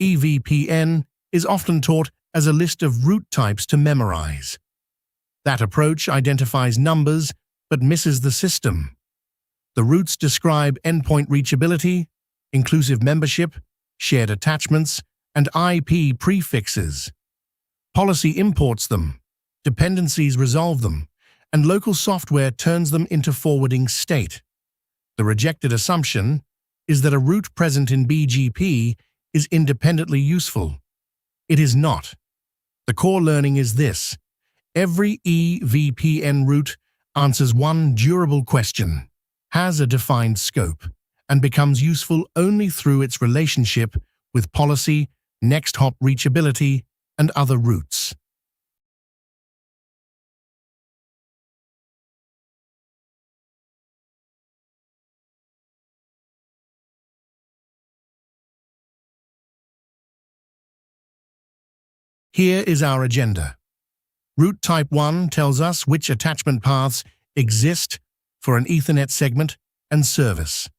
evpn is often taught as a list of route types to memorize. That approach identifies numbers but misses the system. The routes describe endpoint reachability, inclusive membership, shared attachments, and IP prefixes. Policy imports them, dependencies resolve them, and local software turns them into forwarding state. The rejected assumption is that a route present in BGP is independently useful. It is not. The core learning is this: every evpn route answers one durable question, has a defined scope, and becomes useful only through its relationship with policy, next-hop reachability, and other routes. Here is our agenda. Route Type 1 tells us which attachment paths exist for an Ethernet segment and service.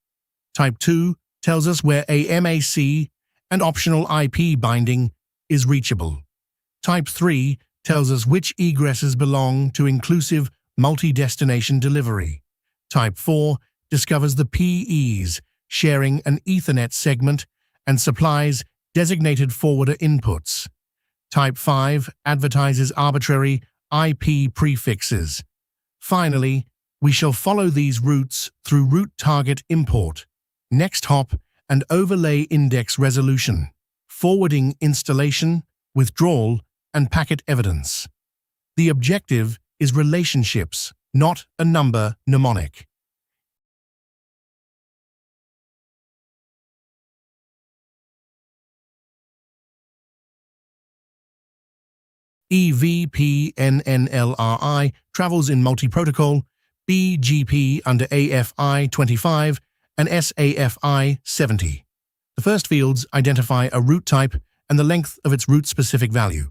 Type 2 tells us where a MAC and optional IP binding is reachable. Type 3 tells us which egresses belong to inclusive multi-destination delivery. Type 4 discovers the PEs sharing an Ethernet segment and supplies designated forwarder inputs. Type 5 advertises arbitrary IP prefixes. Finally, we shall follow these routes through route target import, next hop and overlay index resolution, forwarding installation, withdrawal, and packet evidence. The objective is relationships, not a number mnemonic. evpn travels in multi-protocol BGP under AFI 25 and SAFI 70. The first fields identify a route type and the length of its route-specific value.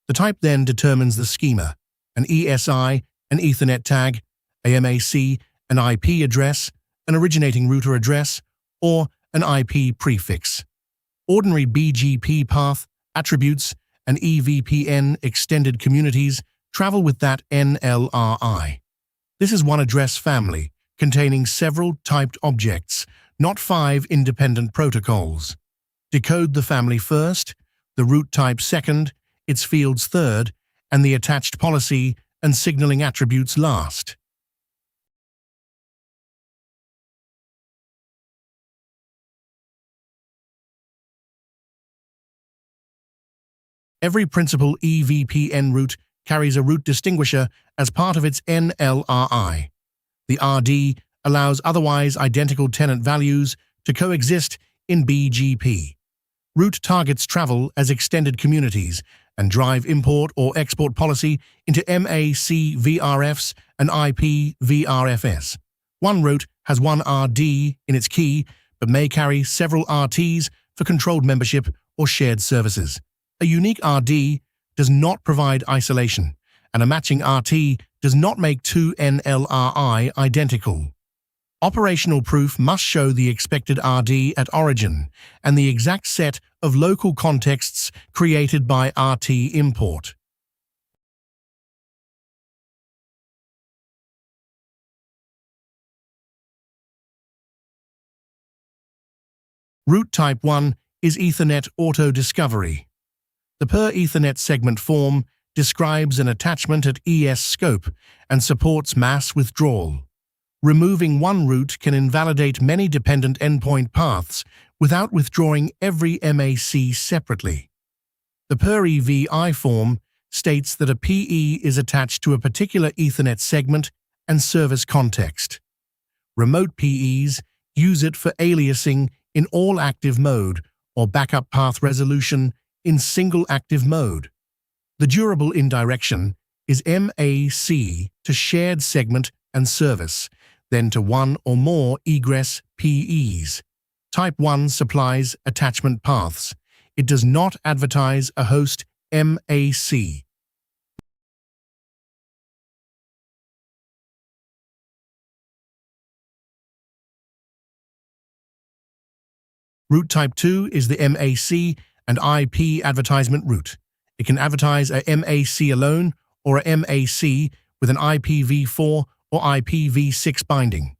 The type then determines the schema, an ESI, an Ethernet tag, a MAC, an IP address, an originating router address, or an IP prefix. Ordinary BGP path, attributes, and evpn extended communities travel with that NLRI. This is one address family containing several typed objects, not 5 independent protocols. Decode the family first, the route type second, its fields third, and the attached policy and signaling attributes last. Every principal evpn route carries a route distinguisher as part of its NLRI. The RD allows otherwise identical tenant values to coexist in BGP. Route targets travel as extended communities and drive import or export policy into MAC VRFs and IP VRFS. One route has one RD in its key, but may carry several RTs for controlled membership or shared services. A unique RD does not provide isolation, and a matching RT does not make two NLRI identical. Operational proof must show the expected RD at origin and the exact set of local contexts created by RT import. Route Type 1 is Ethernet Auto Discovery. The per Ethernet segment form describes an attachment at ES scope and supports mass withdrawal. Removing one route can invalidate many dependent endpoint paths without withdrawing every MAC separately. The per EVI form states that a PE is attached to a particular Ethernet segment and service context. Remote PEs use it for aliasing in all active mode or backup path resolution in single active mode. The durable indirection is MAC to shared segment and service, then to one or more egress PEs. Type 1 supplies attachment paths. It does not advertise a host MAC. Route Type 2 is the MAC and IP advertisement route. It can advertise a MAC alone or a MAC with an IPv4 or IPv6 binding.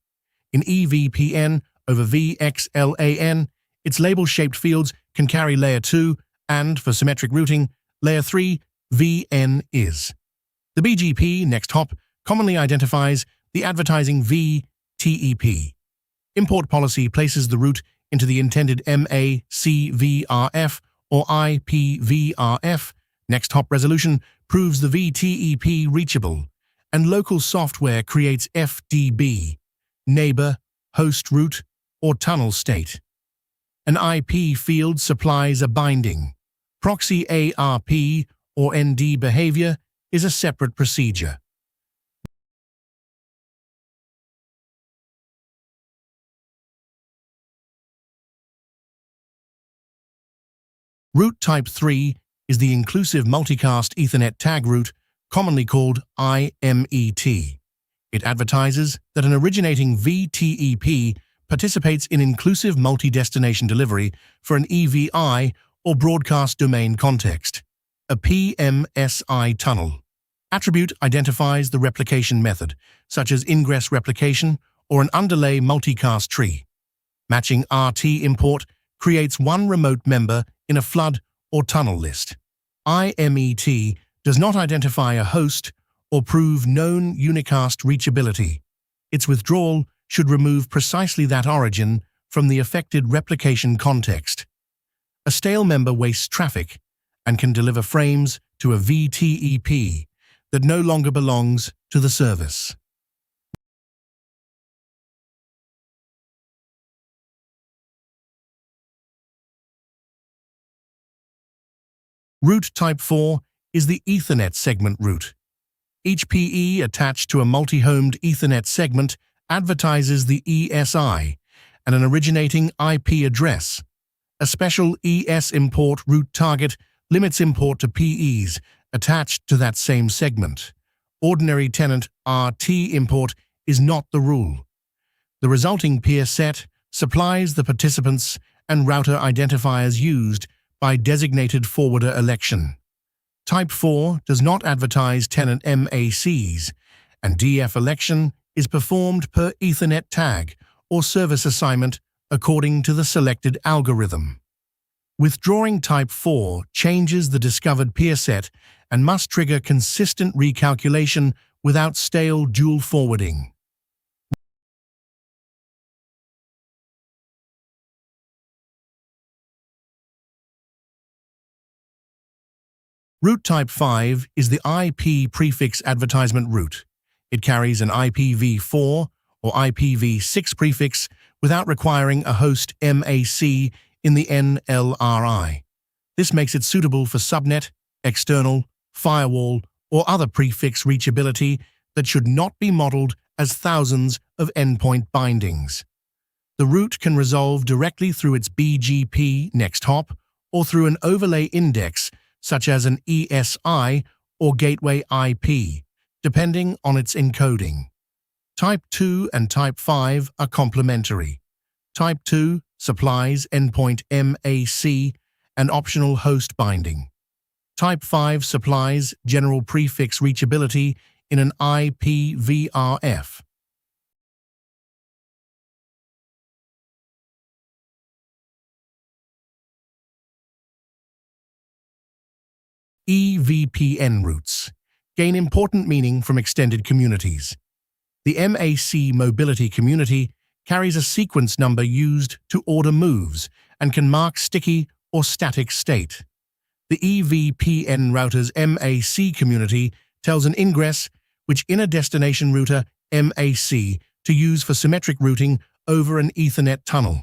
In evpn over VXLAN, its label-shaped fields can carry Layer 2 and, for symmetric routing, Layer 3 VN is. The BGP next hop commonly identifies the advertising VTEP. Import policy places the route into the intended MACVRF or IPVRF. Next hop resolution proves the VTEP reachable, and local software creates FDB, neighbor, host route, or tunnel state. An IP field supplies a binding. Proxy ARP or ND behavior is a separate procedure. Route Type 3 is the Inclusive Multicast Ethernet Tag Route, commonly called IMET. It advertises that an originating VTEP participates in inclusive multi-destination delivery for an EVI or broadcast domain context. A PMSI tunnel attribute identifies the replication method, such as ingress replication or an underlay multicast tree. Matching RT import creates one remote member in a flood or tunnel list. IMET does not identify a host or prove known unicast reachability. Its withdrawal should remove precisely that origin from the affected replication context. A stale member wastes traffic and can deliver frames to a VTEP that no longer belongs to the service. Route Type 4 is the Ethernet segment route. Each PE attached to a multi-homed Ethernet segment advertises the ESI and an originating IP address. A special ES import route target limits import to PEs attached to that same segment. Ordinary tenant RT import is not the rule. The resulting peer set supplies the participants and router identifiers used by designated forwarder election. Type 4 does not advertise tenant MACs, and DF election is performed per Ethernet tag or service assignment according to the selected algorithm. Withdrawing Type 4 changes the discovered peer set and must trigger consistent recalculation without stale dual forwarding. Route Type 5 is the IP prefix advertisement route. It carries an IPv4 or IPv6 prefix without requiring a host MAC in the NLRI. This makes it suitable for subnet, external, firewall, or other prefix reachability that should not be modeled as thousands of endpoint bindings. The route can resolve directly through its BGP next hop or through an overlay index such as an ESI or gateway IP, depending on its encoding. Type 2 and Type 5 are complementary. Type 2 supplies endpoint MAC and optional host binding. Type 5 supplies general prefix reachability in an IPVRF. evpn routes gain important meaning from extended communities. The MAC mobility community carries a sequence number used to order moves and can mark sticky or static state. The evpn router's MAC community tells an ingress which inner destination router MAC to use for symmetric routing over an Ethernet tunnel.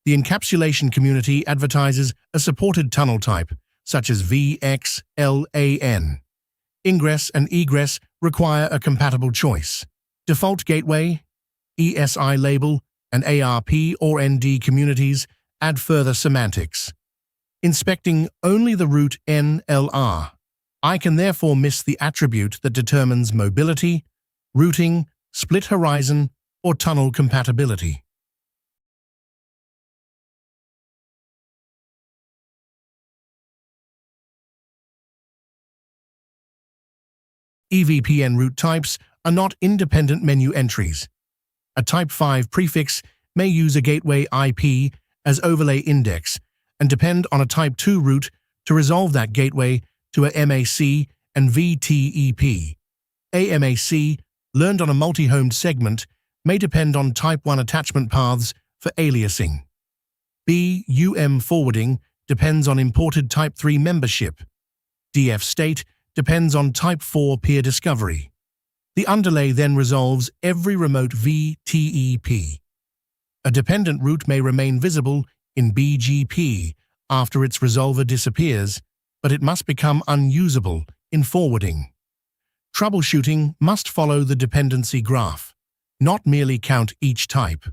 The encapsulation community advertises a supported tunnel type, such as VXLAN. Ingress and egress require a compatible choice. Default gateway, ESI label, and ARP or ND communities add further semantics. Inspecting only the route NLR, I can therefore miss the attribute that determines mobility, routing, split horizon, or tunnel compatibility. EVPN route types are not independent menu entries. A Type 5 prefix may use a gateway IP as overlay index and depend on a Type 2 route to resolve that gateway to a MAC and VTEP. A MAC, learned on a multi-homed segment, may depend on Type 1 attachment paths for aliasing. forwarding depends on imported Type 3 membership. DF state depends on Type 4 peer discovery. The underlay then resolves every remote VTEP. A dependent route may remain visible in BGP after its resolver disappears, but it must become unusable in forwarding. Troubleshooting must follow the dependency graph, not merely count each type.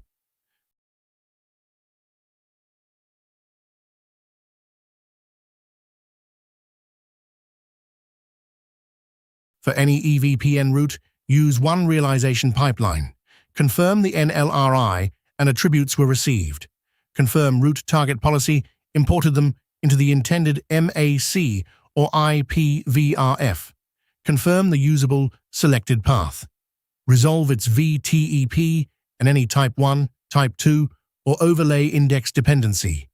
For any EVPN route, use one realization pipeline. Confirm the NLRI and attributes were received. Confirm route target policy, imported them into the intended MAC or IPVRF. Confirm the usable selected path. Resolve its VTEP and any Type 1, Type 2, or overlay index dependency.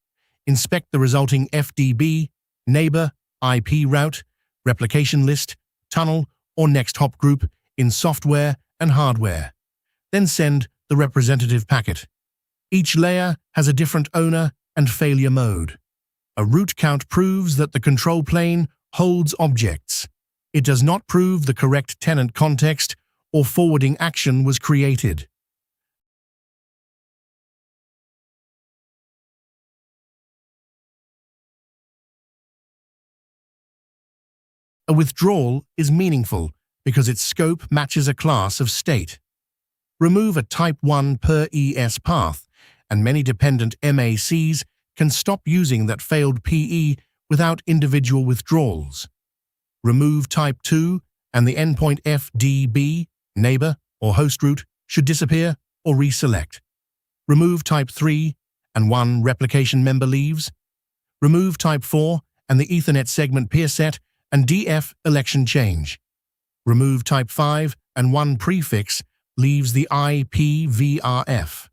Inspect the resulting FDB, neighbor, IP route, replication list, tunnel, or next hop group in software and hardware. Then send the representative packet. Each layer has a different owner and failure mode. A route count proves that the control plane holds objects. It does not prove the correct tenant context or forwarding action was created. A withdrawal is meaningful because its scope matches a class of state. Remove a Type 1 per ES path, and many dependent MACs can stop using that failed PE without individual withdrawals. Remove Type 2, and the endpoint FDB, neighbor, or host route should disappear or reselect. Remove Type 3, and one replication member leaves. Remove Type 4, and the Ethernet segment peer set and DF election change. Remove Type 5, and one prefix leaves the IPVRF.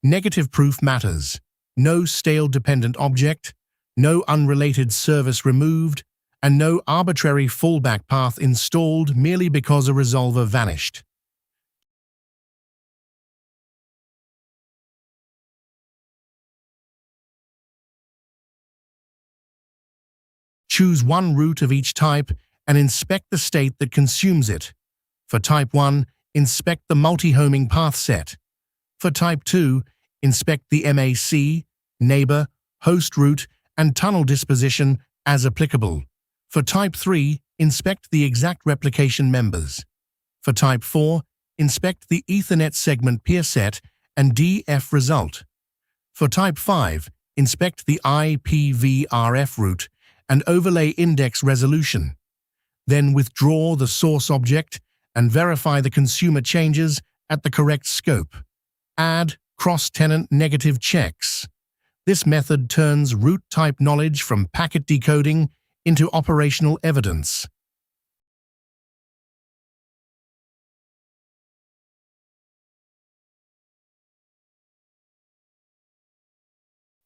Negative proof matters. No stale dependent object, no unrelated service removed, and no arbitrary fallback path installed merely because a resolver vanished. Choose one route of each type and inspect the state that consumes it. For Type 1, inspect the multi-homing path set. For Type 2, inspect the MAC, neighbor, host route, and tunnel disposition as applicable. For Type 3, inspect the exact replication members. For Type 4, inspect the Ethernet segment peer set and DF result. For Type 5, inspect the IPVRF route and overlay index resolution. Then withdraw the source object and verify the consumer changes at the correct scope. Add cross-tenant negative checks. This method turns route type knowledge from packet decoding into operational evidence.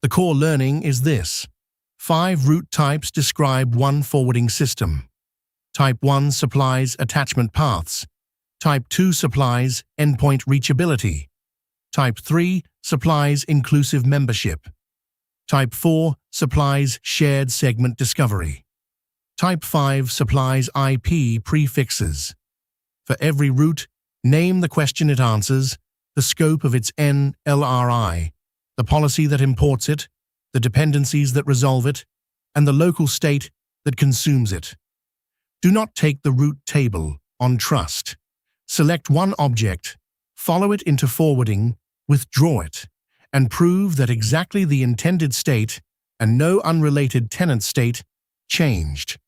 The core learning is this. 5 route types describe one forwarding system. Type 1 supplies attachment paths. Type 2 supplies endpoint reachability. Type 3 supplies inclusive membership. Type 4 supplies shared segment discovery. Type 5 supplies IP prefixes. For every route, name the question it answers, the scope of its NLRI, the policy that imports it, the dependencies that resolve it, and the local state that consumes it. Do not take the route table on trust. Select one object, follow it into forwarding, withdraw it, and prove that exactly the intended state and no unrelated tenant state changed.